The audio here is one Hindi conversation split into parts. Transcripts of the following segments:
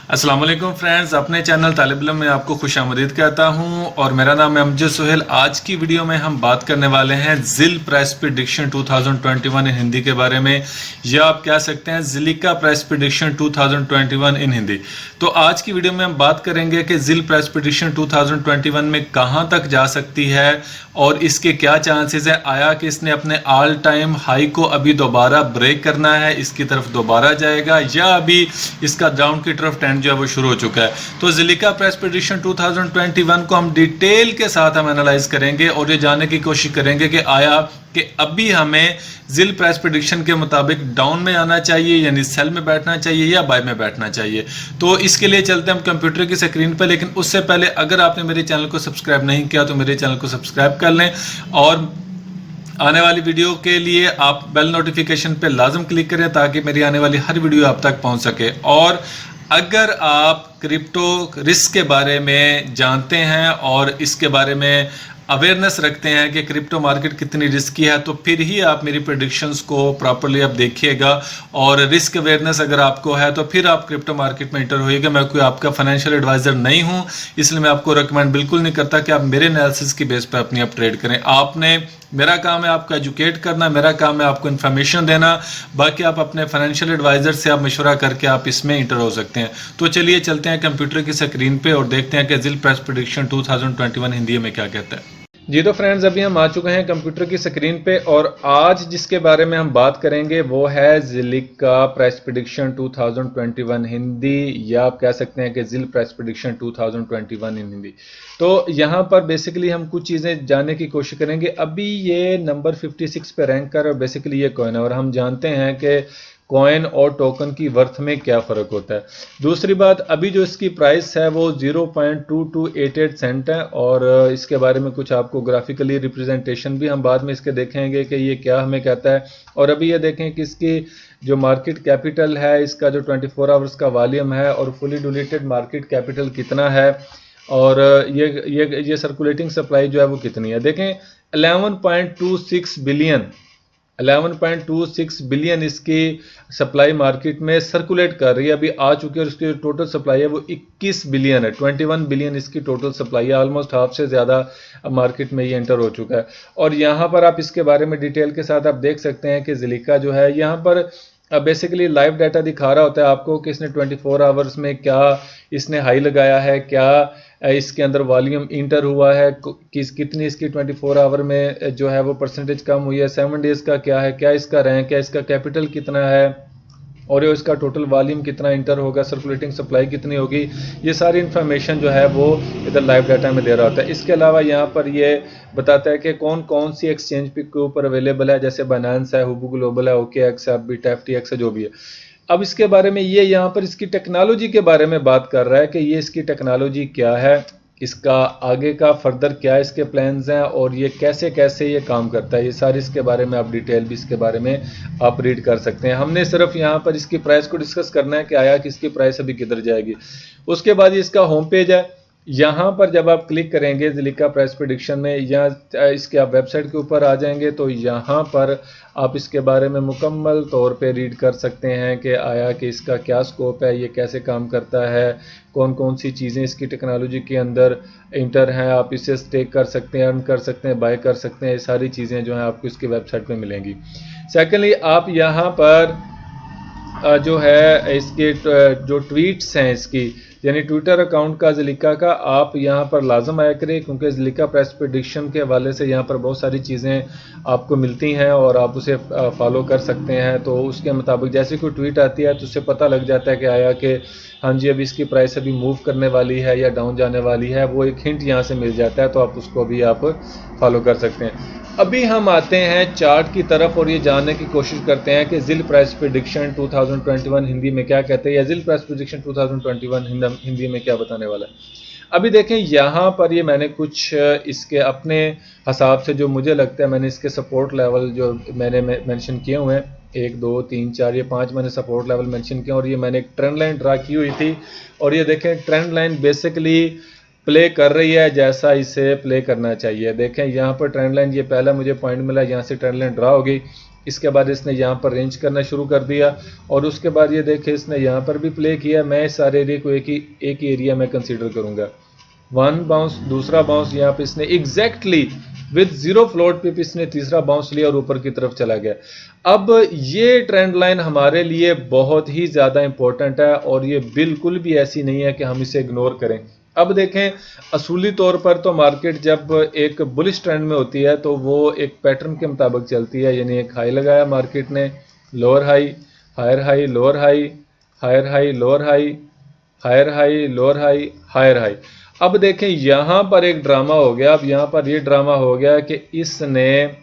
अस्सलाम वालेकुम फ्रेंड्स, अपने चैनल तालिब इल्म में आपको खुशामदीद कहता हूं और मेरा नाम है अमजद सुहेल। आज की वीडियो में हम बात करने वाले हैं जिल प्राइस प्रेडिक्शन 2021 इन हिंदी के बारे में, या आप कह सकते हैं जिलिका प्राइस प्रेडिक्शन 2021 इन हिंदी। तो आज की वीडियो में हम बात करेंगे कि जिल प्राइस प्रेडिक्शन 2021 में कहां तक जा सकती है और इसके क्या चांसेस है। आया कि इसने अपने ऑल टाइम हाई को अभी दोबारा ब्रेक करना है, इसकी तरफ दोबारा जाएगा, या अभी इसका डाउन की तरफ ट्रेंड जो है वो शुरू हो चुका है। तो जिलिका प्राइस प्रेडिक्शन 2021 को हम डिटेल के साथ हम एनालाइज करेंगे और ये जानने की कोशिश करेंगे कि आया कि अभी हमें जिल प्राइस प्रेडिक्शन के मुताबिक डाउन में आना चाहिए, यानी सेल में बैठना चाहिए या बाय में बैठना चाहिए। तो इसके लिए चलते हैं हम कंप्यूटर की स्क्रीन पर, लेकिन उससे पहले अगर आपने मेरे चैनल को सब्सक्राइब नहीं किया तो मेरे चैनल को सब्सक्राइब कर लें और आने वाली वीडियो के लिए आप बेल नोटिफिकेशन पे लाजम क्लिक करें ताकि मेरी आने वाली हर वीडियो आप तक पहुंच सके। और अगर आप क्रिप्टो रिस्क के बारे में जानते हैं और इसके बारे में अवेयरनेस रखते हैं कि क्रिप्टो मार्केट कितनी रिस्की है, तो फिर ही आप मेरी प्रेडिक्शंस को प्रॉपर्ली आप देखिएगा। और रिस्क अवेयरनेस अगर आपको है तो फिर आप क्रिप्टो मार्केट में इंटर होइएगा। मैं कोई आपका फाइनेंशियल एडवाइजर नहीं हूं, इसलिए मैं आपको रिकमेंड बिल्कुल नहीं करता कि आप मेरे एनालिसिस की बेस पर अपनी आप ट्रेड करें। आपने मेरा काम है आपको एजुकेट करना, मेरा काम है आपको इन्फॉर्मेशन देना, बाकी आप अपने फाइनेंशियल एडवाइजर से आप मशवरा करके आप इसमें इंटर हो सकते हैं। तो चलिए चलते हैं कंप्यूटर की स्क्रीन पे और देखते हैं कि जिल प्राइस प्रेडिक्शन 2021 हिंदी में क्या कहता है। जी तो फ्रेंड्स, अभी हम आ चुके हैं कंप्यूटर की स्क्रीन पे और आज जिसके बारे में हम बात करेंगे वो है जिलिका प्राइस प्रेडिक्शन 2021 हिंदी, या आप कह सकते हैं कि जिल प्राइस प्रेडिक्शन 2021 इन हिंदी। तो यहाँ पर बेसिकली हम कुछ चीज़ें जानने की कोशिश करेंगे। अभी ये नंबर 56 पे रैंक कर और बेसिकली ये कॉइन है, और हम जानते हैं कि कॉइन और टोकन की वर्थ में क्या फ़र्क होता है। दूसरी बात, अभी जो इसकी प्राइस है वो 0.2288 सेंट है, और इसके बारे में कुछ आपको ग्राफिकली रिप्रेजेंटेशन भी हम बाद में इसके देखेंगे कि ये क्या हमें कहता है। और अभी ये देखें कि इसकी जो मार्केट कैपिटल है, इसका जो 24 आवर्स का वॉल्यूम है और फुली डिलीटेड मार्केट कैपिटल कितना है, और ये सर्कुलेटिंग सप्लाई जो है वो कितनी है। देखें 11.26 बिलियन इसकी सप्लाई मार्केट में सर्कुलेट कर रही है, अभी आ चुकी है। और इसकी टोटल सप्लाई है वो 21 बिलियन है, 21 बिलियन इसकी टोटल सप्लाई है। ऑलमोस्ट हाफ से ज़्यादा मार्केट में ये एंटर हो चुका है। और यहाँ पर आप इसके बारे में डिटेल के साथ आप देख सकते हैं कि जिलिका जो है यहाँ पर बेसिकली लाइव डाटा दिखा रहा होता है आपको कि इसने 24 आवर्स में क्या इसने हाई लगाया है, क्या इसके अंदर वॉल्यूम इंटर हुआ है, कितनी इसकी 24 आवर में जो है वो परसेंटेज कम हुई है, 7 डेज का क्या है, क्या इसका रैंक है, इसका कैपिटल कितना है, और ये इसका टोटल वॉल्यूम कितना इंटर होगा, सर्कुलेटिंग सप्लाई कितनी होगी। ये सारी इन्फॉर्मेशन जो है वो इधर लाइव डाटा में दे रहा होता है। इसके अलावा यहाँ पर ये बताता है कि कौन कौन सी एक्सचेंज के ऊपर अवेलेबल है, जैसे बाइनेंस है, हुबू ग्लोबल है, OKX है, BitFTX है, जो भी है। अब इसके बारे में ये यहाँ पर इसकी टेक्नोलॉजी के बारे में बात कर रहा है कि ये इसकी टेक्नोलॉजी क्या है, इसका आगे का फर्दर क्या इसके प्लान्स हैं, और ये कैसे कैसे ये काम करता है। ये सारी इसके बारे में आप डिटेल भी इसके बारे में आप रीड कर सकते हैं। हमने सिर्फ यहाँ पर इसकी प्राइस को डिस्कस करना है कि आया कि इसकी प्राइस अभी किधर जाएगी। उसके बाद ये इसका होम पेज है। यहाँ पर जब आप क्लिक करेंगे जिलिका प्राइस प्रेडिक्शन में, या इसके आप वेबसाइट के ऊपर आ जाएंगे, तो यहाँ पर आप इसके बारे में मुकम्मल तौर पे रीड कर सकते हैं कि आया कि इसका क्या स्कोप है, ये कैसे काम करता है, कौन कौन सी चीज़ें इसकी टेक्नोलॉजी के अंदर इंटर हैं। आप इसे स्टेक कर सकते हैं, अर्न कर सकते हैं, बाय कर सकते हैं। ये सारी चीज़ें जो हैं आपको इसकी वेबसाइट पे मिलेंगी। सेकेंडली, आप यहाँ पर जो है इसके जो ट्वीट्स हैं इसकी, यानी ट्विटर अकाउंट का जिलिका का, आप यहाँ पर लाजम आया करें, क्योंकि जिलिका प्राइस प्रेडिक्शन के हवाले से यहाँ पर बहुत सारी चीज़ें आपको मिलती हैं और आप उसे फॉलो कर सकते हैं। तो उसके मुताबिक जैसे कोई ट्वीट आती है तो उससे पता लग जाता है कि आया कि हाँ जी अभी इसकी प्राइस अभी मूव करने वाली है या डाउन जाने वाली है, वो एक हिंट यहाँ से मिल जाता है, तो आप उसको भी आप फॉलो कर सकते हैं। अभी हम आते हैं चार्ट की तरफ और ये जानने की कोशिश करते हैं कि जिल प्राइस प्रेडिक्शन 2021 हिंदी में क्या कहते हैं, या जिल प्राइस प्रेडिक्शन 2021 हिंदी में क्या बताने वाला है। अभी देखें यहाँ पर ये मैंने कुछ इसके अपने हिसाब से जो मुझे लगता है, मैंने इसके सपोर्ट लेवल जो मैंने मेंशन किए हुए हैं, 1 2 3 4 ये 5 मैंने सपोर्ट लेवल मेंशन किए, और ये मैंने एक ट्रेंड लाइन ड्रा की हुई थी। और ये देखें ट्रेंड लाइन बेसिकली प्ले कर रही है जैसा इसे प्ले करना चाहिए। देखें यहाँ पर ट्रेंड लाइन, ये पहला मुझे पॉइंट मिला, यहाँ से ट्रेंड लाइन ड्रा होगी, इसके बाद इसने यहाँ पर रेंज करना शुरू कर दिया और उसके बाद ये देखे इसने यहाँ पर भी प्ले किया। मैं इस सारे एरिया को एक ही एरिया में कंसीडर करूँगा। वन बाउंस, दूसरा बाउंस, यहाँ पे इसने एग्जैक्टली विद जीरो फ्लोट पे इसने तीसरा बाउंस लिया और ऊपर की तरफ चला गया। अब ये ट्रेंड लाइन हमारे लिए बहुत ही ज़्यादा इंपॉर्टेंट है और ये बिल्कुल भी ऐसी नहीं है कि हम इसे इग्नोर करें। अब देखें, असूली तौर पर तो मार्केट जब एक बुलिश ट्रेंड में होती है तो वो एक पैटर्न के मुताबिक चलती है, यानी एक हाई लगाया मार्केट ने, lower high, higher high, lower high, higher high, lower high, higher high, lower high, higher high. अब देखें यहाँ पर एक ड्रामा हो गया। अब यहाँ पर ये ड्रामा हो गया कि इसने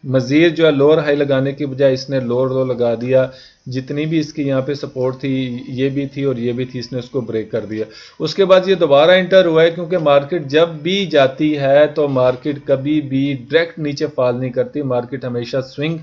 मजीद जो है लोअर हाई लगाने की बजाय इसने लोअर लो लगा दिया। जितनी भी इसकी यहाँ पे सपोर्ट थी, ये भी थी और ये भी थी, इसने उसको ब्रेक कर दिया। उसके बाद ये दोबारा एंटर हुआ है, क्योंकि मार्केट जब भी जाती है तो मार्केट कभी भी डायरेक्ट नीचे फॉल नहीं करती, मार्केट हमेशा स्विंग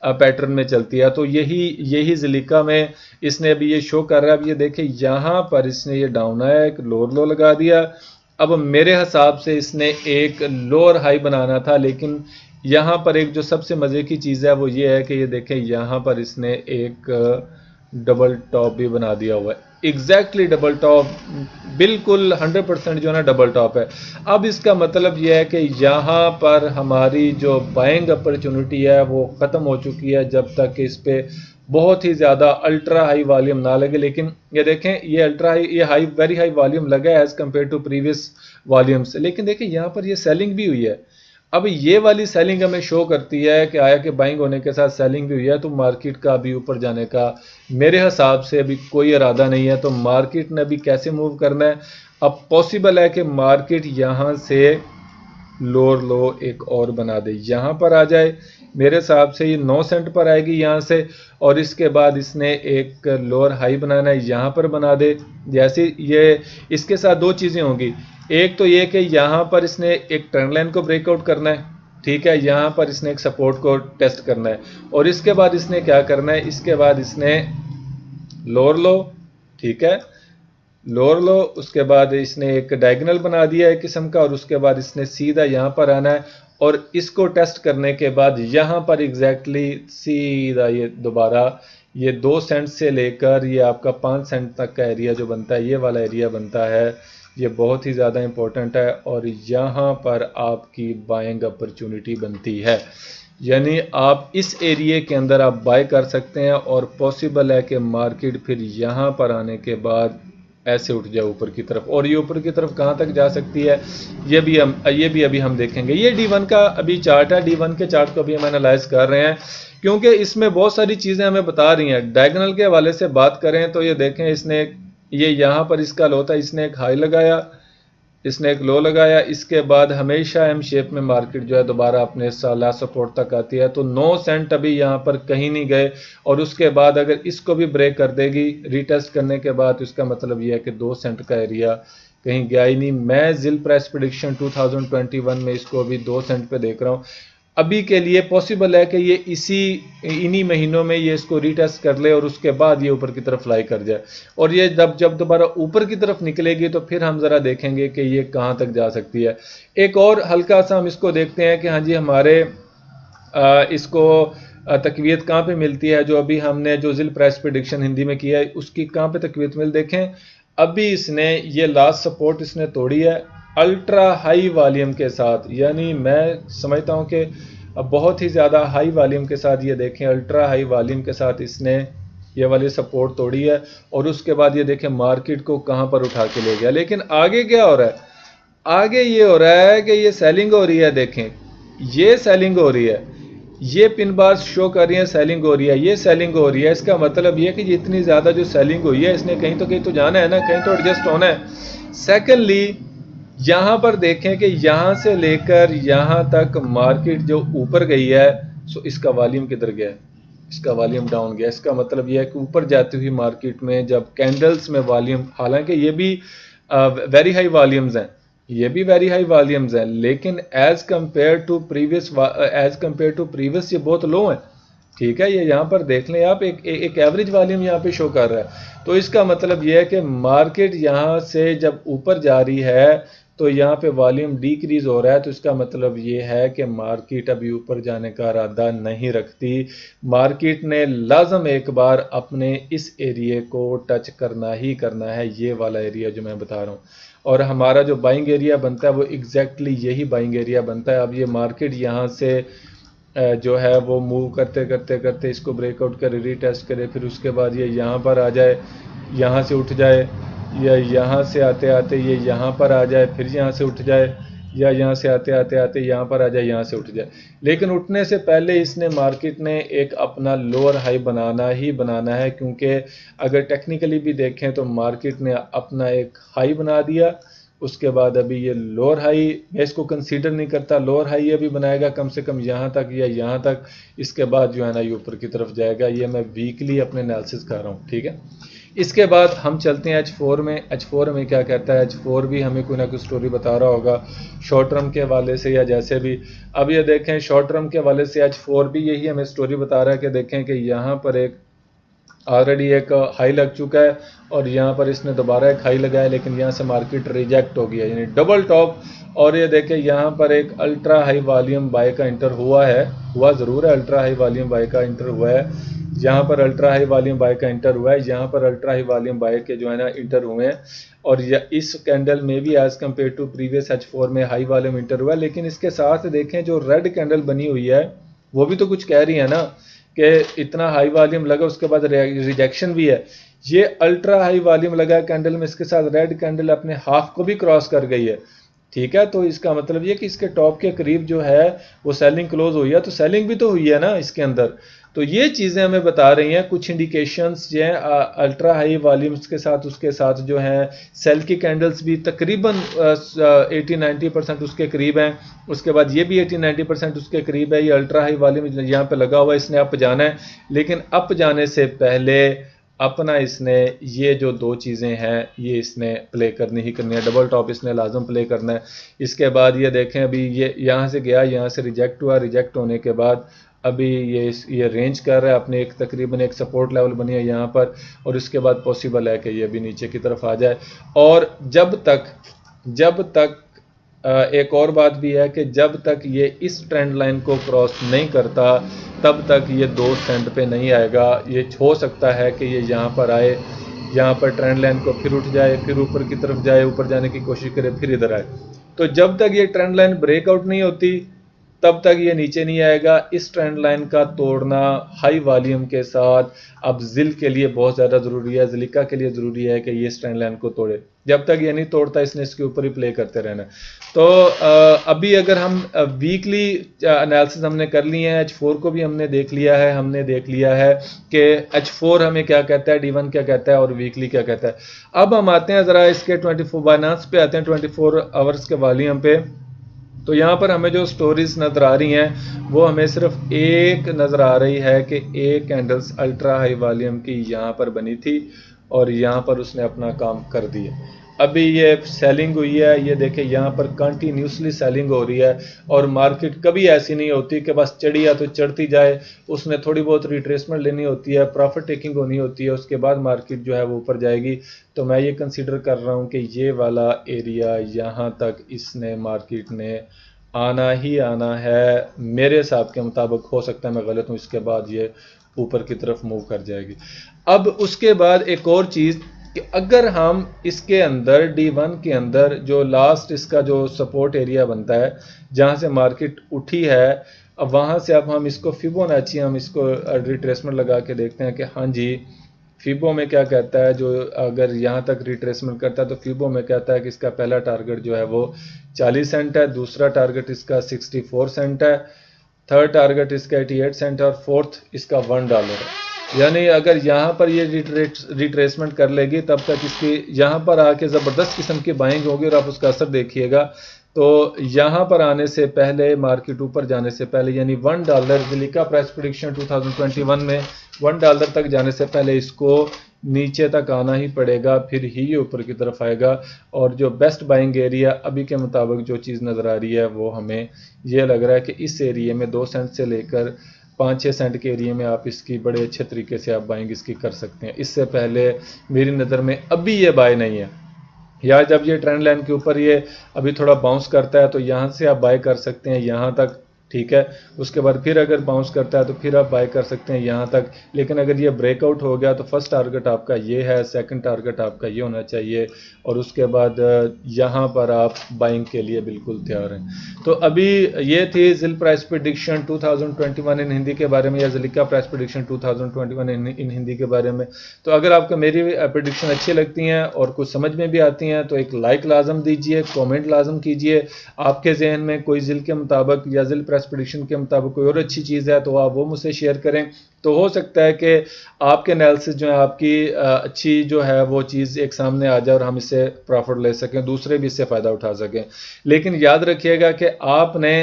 पैटर्न में चलती है। तो यही ज़लीका में इसने अभी ये शो कर रहा है। अब ये देखें यहाँ पर इसने ये डाउन आया, एक लोअर लो लगा दिया। अब मेरे हिसाब से इसने एक लोअर हाई बनाना था, लेकिन यहाँ पर एक जो सबसे मज़े की चीज़ है वो ये है कि ये देखें यहाँ पर इसने एक डबल टॉप भी बना दिया हुआ है। एग्जैक्टली डबल टॉप, बिल्कुल 100% जो है ना डबल टॉप है। अब इसका मतलब यह है कि यहाँ पर हमारी जो बाइंग अपॉर्चुनिटी है वो ख़त्म हो चुकी है, जब तक इस पे बहुत ही ज़्यादा अल्ट्रा हाई वॉल्यूम ना लगे। लेकिन ये देखें, ये अल्ट्रा हाई, ये हाई, वेरी हाई वॉल्यूम लगा है as compared to previous volumes. लेकिन देखें यहाँ पर ये सेलिंग भी हुई है। अब ये वाली सेलिंग हमें शो करती है कि आया कि बाइंग होने के साथ सेलिंग भी हुई है, तो मार्केट का अभी ऊपर जाने का मेरे हिसाब से अभी कोई इरादा नहीं है। तो मार्केट ने अभी कैसे मूव करना है? अब पॉसिबल है कि मार्केट यहाँ से लोअर लो एक और बना दे, यहाँ पर आ जाए। मेरे हिसाब से ये 9 सेंट पर आएगी यहाँ से, और इसके बाद इसने एक लोअर हाई बनाना है, यहाँ पर बना दे। जैसे ये इसके साथ दो चीज़ें होंगी, एक तो ये कि यहाँ पर इसने एक ट्रेंड लाइन को ब्रेकआउट करना है, ठीक है, यहाँ पर इसने एक सपोर्ट को टेस्ट करना है, और इसके बाद इसने क्या करना है, इसके बाद इसने लोअर लो, ठीक है, लोअर लो, उसके बाद इसने एक डायगोनल बना दिया एक किस्म का, और उसके बाद इसने सीधा यहाँ पर आना है, और इसको टेस्ट करने के बाद यहाँ पर एग्जैक्टली सीधा ये दोबारा ये 2 सेंट से लेकर ये आपका 5 सेंट तक का एरिया जो बनता है, ये वाला एरिया बनता है, ये बहुत ही ज़्यादा इम्पोर्टेंट है, और यहाँ पर आपकी बाइंग अपॉर्चुनिटी बनती है। यानी आप इस एरिया के अंदर आप बाय कर सकते हैं, और पॉसिबल है कि मार्केट फिर यहाँ पर आने के बाद ऐसे उठ जाए ऊपर की तरफ, और ये ऊपर की तरफ कहाँ तक जा सकती है ये भी अभी हम देखेंगे। ये D1 का अभी चार्ट है, D1 के चार्ट को अभी हम एनालाइज कर रहे हैं, क्योंकि इसमें बहुत सारी चीज़ें हमें बता रही हैं। डायगोनल के हवाले से बात करें तो ये देखें, इसने ये यहाँ पर इसका लो था, इसने एक हाई लगाया, इसने एक लो लगाया, इसके बाद हमेशा एम शेप में मार्केट जो है दोबारा अपने लास्ट सपोर्ट तक आती है। तो 9 सेंट अभी यहाँ पर कहीं नहीं गए, और उसके बाद अगर इसको भी ब्रेक कर देगी रीटेस्ट करने के बाद, तो इसका मतलब ये है कि 2 सेंट का एरिया कहीं गया ही नहीं। मैं जिल प्राइस प्रेडिक्शन 2021 में इसको अभी 2 सेंट पे देख रहा हूँ। अभी के लिए पॉसिबल है कि ये इन्हीं महीनों में ये इसको रीटेस्ट कर ले और उसके बाद ये ऊपर की तरफ फ्लाई कर जाए, और ये जब दोबारा ऊपर की तरफ निकलेगी तो फिर हम ज़रा देखेंगे कि ये कहाँ तक जा सकती है। एक और हल्का सा हम इसको देखते हैं कि हाँ जी, हमारे इसको तकवीत कहाँ पे मिलती है, जो अभी हमने जो जिल प्राइस प्रेडिक्शन हिंदी में किया है उसकी कहाँ पे तकवीत मिल। देखें, अभी इसने ये लास्ट सपोर्ट इसने तोड़ी है अल्ट्रा हाई वॉल्यूम के साथ, यानी मैं समझता हूँ कि बहुत ही ज़्यादा हाई वॉल्यूम के साथ, ये देखें अल्ट्रा हाई वॉल्यूम के साथ इसने ये वाली सपोर्ट तोड़ी है, और उसके बाद ये देखें मार्केट को कहाँ पर उठा के ले गया। लेकिन आगे क्या हो रहा है? आगे ये हो रहा है कि ये सेलिंग हो रही है। देखें, ये सेलिंग हो रही है, ये पिन बार शो कर रही है, सेलिंग हो रही है, ये सेलिंग हो रही है। इसका मतलब ये कि इतनी ज़्यादा जो सेलिंग हुई है, इसने कहीं तो जाना है ना, कहीं तो एडजस्ट होना है। सेकेंडली, यहाँ पर देखें कि यहाँ से लेकर यहाँ तक मार्केट जो ऊपर गई है, सो इसका वॉल्यूम किधर गया है? इसका वॉल्यूम डाउन गया। इसका मतलब यह है कि ऊपर जाती हुई मार्केट में जब कैंडल्स में वॉल्यूम, हालांकि ये भी वेरी हाई वॉल्यूम्स हैं, ये भी वेरी हाई वॉल्यूम्स हैं, लेकिन एज कंपेयर टू प्रीवियस ये बहुत लो है, ठीक है। ये यहाँ पर देख लें आप, एक एवरेज वॉल्यूम यहाँ पे शो कर रहा है। तो इसका मतलब ये है कि मार्केट यहाँ से जब ऊपर जा रही है तो यहाँ पे वॉल्यूम डिक्रीज हो रहा है, तो इसका मतलब ये है कि मार्केट अभी ऊपर जाने का इरादा नहीं रखती। मार्केट ने लाजम एक बार अपने इस एरिया को टच करना ही करना है, ये वाला एरिया जो मैं बता रहा हूँ, और हमारा जो बाइंग एरिया बनता है वो एग्जैक्टली यही बाइंग एरिया बनता है। अब ये मार्केट यहाँ से जो है वो मूव करते करते करते इसको ब्रेकआउट करे, रीटेस्ट करे, फिर उसके बाद ये यहाँ पर आ जाए, यहाँ से उठ जाए, या यहाँ से आते आते ये यहाँ पर आ जाए, फिर यहाँ से उठ जाए, या यहाँ से आते आते आते यहाँ पर आ जाए, यहाँ से उठ जाए। लेकिन उठने से पहले इसने मार्केट ने एक अपना लोअर हाई बनाना ही बनाना है, क्योंकि अगर टेक्निकली भी देखें तो मार्केट ने अपना एक हाई बना दिया, उसके बाद अभी ये लोअर हाई, मैं इसको कंसीडर नहीं करता, लोअर हाई अभी बनाएगा कम से कम यहाँ तक या यहाँ तक, इसके बाद जो है ना ये ऊपर की तरफ जाएगा। ये मैं वीकली अपने एनालिसिस कर रहा हूँ, ठीक है। इसके बाद हम चलते हैं H4 में। H4 में क्या कहता है, H4 भी हमें कोई ना कोई स्टोरी बता रहा होगा शॉर्ट टर्म के हवाले से या जैसे भी। अब ये देखें शॉर्ट टर्म के हवाले से H4 भी यही हमें स्टोरी बता रहा है कि देखें कि यहाँ पर एक ऑलरेडी एक हाई लग चुका है और यहाँ पर इसने दोबारा एक हाई लगाया, लेकिन यहाँ से मार्केट रिजेक्ट हो गया, यानी डबल टॉप। और ये देखें यहाँ पर एक अल्ट्रा हाई वॉल्यूम बाय का इंटर हुआ है, हुआ ज़रूर है, अल्ट्रा हाई वॉल्यूम बाय का इंटर हुआ है, यहाँ पर अल्ट्रा हाई वॉल्यूम बाय का इंटर हुआ है, यहाँ पर अल्ट्रा हाई वॉल्यूम बाय के जो है ना इंटर हुए हैं। और इस कैंडल में भी as compare to previous H4 में हाई वॉल्यूम इंटर हुआ है। लेकिन इसके साथ देखें जो रेड कैंडल बनी हुई है वो भी तो कुछ कह रही है ना कि इतना हाई वॉल्यूम लगा, उसके बाद रिजेक्शन भी है। ये अल्ट्रा हाई वॉल्यूम लगा कैंडल में, इसके साथ रेड कैंडल अपने हाफ को भी क्रॉस कर गई है, ठीक है। तो इसका मतलब ये कि इसके टॉप के करीब जो है वो सेलिंग क्लोज हुई है, तो सेलिंग भी तो हुई है ना इसके अंदर। तो ये चीज़ें हमें बता रही हैं, कुछ इंडिकेशंस जो हैं अल्ट्रा हाई वॉल्यूम्स के साथ, उसके साथ जो हैं सेल की कैंडल्स भी तकरीबन 80-90% उसके करीब हैं। उसके बाद ये भी 80-90% उसके करीब है। ये अल्ट्रा हाई वॉल्यूम यहाँ पे लगा हुआ है, इसने अप जाना है, लेकिन अप जाने से पहले अपना इसने ये जो दो चीज़ें हैं ये इसने प्ले करनी ही करनी है। डबल टॉप इसने लाजम प्ले करना है। इसके बाद ये देखें अभी ये यहाँ से गया, यहाँ से रिजेक्ट हुआ, रिजेक्ट होने के बाद अभी ये रेंज कर रहा है अपने, एक तकरीबन एक सपोर्ट लेवल बनी है यहाँ पर, और इसके बाद पॉसिबल है कि ये भी नीचे की तरफ आ जाए। और जब तक एक और बात भी है कि जब तक ये इस ट्रेंड लाइन को क्रॉस नहीं करता तब तक ये 2 सेंट पे नहीं आएगा। ये हो सकता है कि ये यहाँ पर आए, यहाँ पर ट्रेंड लाइन को फिर उठ जाए, फिर ऊपर की तरफ जाए, ऊपर जाने की कोशिश करे, फिर इधर आए। तो जब तक ये ट्रेंड लाइन ब्रेकआउट नहीं होती तब तक ये नीचे नहीं आएगा। इस ट्रेंड लाइन का तोड़ना हाई वॉल्यूम के साथ अब जिल के लिए बहुत ज़्यादा ज़रूरी है, जिलिका के लिए ज़रूरी है कि ये इस ट्रेंड लाइन को तोड़े। जब तक ये नहीं तोड़ता इसने इसके ऊपर ही प्ले करते रहना। तो अभी अगर हम वीकली एनालिसिस हमने कर लिए हैं, H4 को भी हमने देख लिया है, हमने देख लिया है कि H4 हमें क्या कहता है, D1 क्या कहता है और वीकली क्या कहता है। अब हम आते हैं ज़रा इसके 24 बाइनेंस पे आते हैं, 24 आवर्स के वॉल्यूम पे। तो यहाँ पर हमें जो स्टोरीज नज़र आ रही हैं वो हमें सिर्फ एक नज़र आ रही है कि एक कैंडल्स अल्ट्रा हाई वॉल्यूम की यहाँ पर बनी थी और यहाँ पर उसने अपना काम कर दिया। अभी ये सेलिंग हुई है, ये देखें यहाँ पर कंटिन्यूसली सेलिंग हो रही है। और मार्केट कभी ऐसी नहीं होती कि बस चढ़ी या तो चढ़ती जाए, उसने थोड़ी बहुत रिट्रेसमेंट लेनी होती है, प्रॉफिट टेकिंग होनी होती है, उसके बाद मार्केट जो है वो ऊपर जाएगी। तो मैं ये कंसीडर कर रहा हूँ कि ये वाला एरिया यहाँ तक इसने मार्केट ने आना ही आना है मेरे हिसाब के मुताबिक। हो सकता है मैं गलत हूँ, इसके बाद ये ऊपर की तरफ मूव कर जाएगी। अब उसके बाद एक और चीज़ कि अगर हम इसके अंदर D1 के अंदर जो लास्ट इसका जो सपोर्ट एरिया बनता है जहाँ से मार्केट उठी है, अब वहाँ से अब हम इसको फिबोनाची हम इसको रिट्रेसमेंट लगा के देखते हैं कि हाँ जी फिबो में क्या कहता है। जो अगर यहाँ तक रिट्रेसमेंट करता है तो फिबो में कहता है कि इसका पहला टारगेट जो है वो 40 सेंट है, दूसरा टारगेट इसका 64 सेंट है, थर्ड टारगेट इसका 88 सेंट है और फोर्थ इसका $1 है। यानी अगर यहाँ पर ये रिट्रेसमेंट कर लेगी तब तक इसकी यहाँ पर आके ज़बरदस्त किस्म की बाइंग होगी। और आप उसका असर देखिएगा तो यहाँ पर आने से पहले, मार्केट ऊपर जाने से पहले, यानी $1 जिलिका प्राइस प्रेडिक्शन 2021 में $1 तक जाने से पहले इसको नीचे तक आना ही पड़ेगा, फिर ही ये ऊपर की तरफ आएगा। और जो बेस्ट बाइंग एरिया अभी के मुताबिक जो चीज़ नज़र आ रही है वो हमें ये लग रहा है कि इस एरिया में 2 सेंट से लेकर 5-6 सेंट के एरिया में आप इसकी बड़े अच्छे तरीके से आप बाइंग इसकी कर सकते हैं। इससे पहले मेरी नज़र में अभी ये बाय नहीं है। या जब ये ट्रेंड लाइन के ऊपर ये अभी थोड़ा बाउंस करता है तो यहाँ से आप बाय कर सकते हैं यहाँ तक, ठीक है। उसके बाद फिर अगर बाउंस करता है तो फिर आप बाय कर सकते हैं यहाँ तक। लेकिन अगर ये ब्रेकआउट हो गया तो फर्स्ट टारगेट आपका ये है, सेकंड टारगेट आपका ये होना चाहिए, और उसके बाद यहाँ पर आप बाइंग के लिए बिल्कुल तैयार हैं। तो अभी ये थी जिल प्राइस प्रिडिक्शन 2021 इन हिंदी के बारे में, या जिलिका प्राइस प्रिडिक्शन 2021 इन हिंदी के बारे में। तो अगर आपको मेरी प्रिडिक्शन अच्छी लगती हैं और कुछ समझ में भी आती हैं तो एक लाइक लाजम दीजिए, कमेंट लाजम कीजिए। आपके जहन में कोई जिल के मुताबिक या जिल प्राइस प्रिडिक्शन के मुताबिक कोई और अच्छी चीज़ है तो आप वो मुझसे शेयर करें। तो हो सकता है कि आपके एनालिसिस जो है, आपकी अच्छी जो है वो चीज़ एक सामने आ जाए और हम इससे प्रॉफिट ले सकें, दूसरे भी इससे फ़ायदा उठा सकें। लेकिन याद रखिएगा कि आपने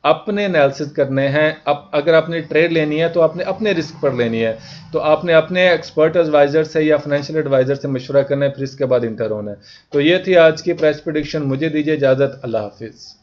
अपने एनालिसिस करने हैं। अब अगर आपने ट्रेड लेनी है तो आपने अपने रिस्क पर लेनी है, तो आपने अपने एक्सपर्ट एडवाइजर से या फाइनेंशियल एडवाइजर से मशवरा करना है, फिर इसके बाद इंटर होना है। तो ये थी आज की प्राइस प्रिडिक्शन। मुझे दीजिए इजाज़त। अल्लाह हाफिज़।